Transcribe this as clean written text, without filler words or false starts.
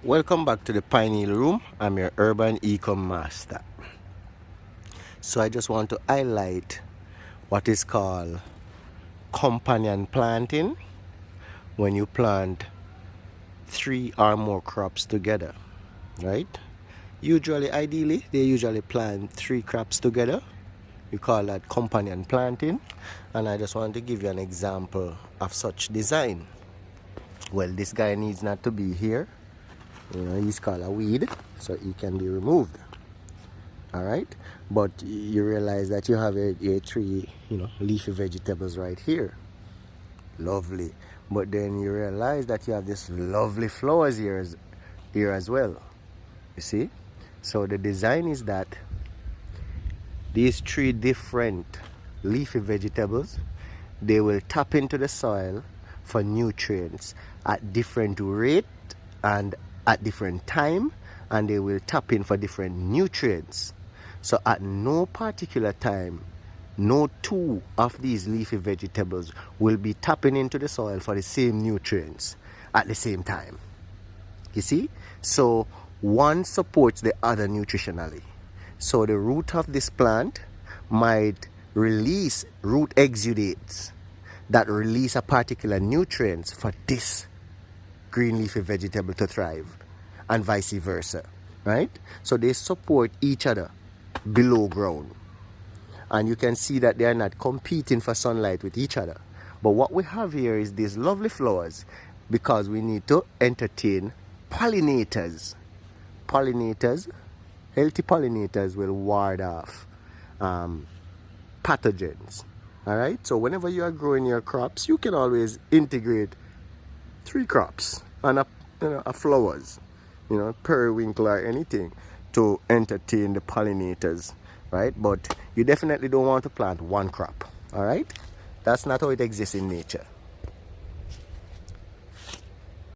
Welcome back to the Pineal Room. I'm your urban ecom master. So I just want to highlight what is called companion planting when you plant 3 or more crops together, right? Ideally, they usually plant 3 crops together. We call that companion planting. And I just want to give you an example of such design. Well, this guy needs not to be here. He's called a weed, so he can be removed. All right, but you realize that you have a 3 leafy vegetables right here. Lovely. But then you realize that you have this lovely flowers here as well. You see, so the design is that these 3 different leafy vegetables, they will tap into the soil for nutrients at different rate and at different time, and they will tap in for different nutrients. So at no particular time, no 2 of these leafy vegetables will be tapping into the soil for the same nutrients at the same time. You see? So one supports the other nutritionally. So the root of this plant might release root exudates that release a particular nutrients for this green leafy vegetable to thrive, and vice versa, right? So they support each other below ground, and you can see that they are not competing for sunlight with each other. But what we have here is these lovely flowers because we need to entertain pollinators. Healthy pollinators will ward off pathogens. All right, so whenever you are growing your crops, you can always integrate 3 crops and a flowers, periwinkle or anything to entertain the pollinators, right? But you definitely don't want to plant 1 crop. All right, that's not how it exists in nature.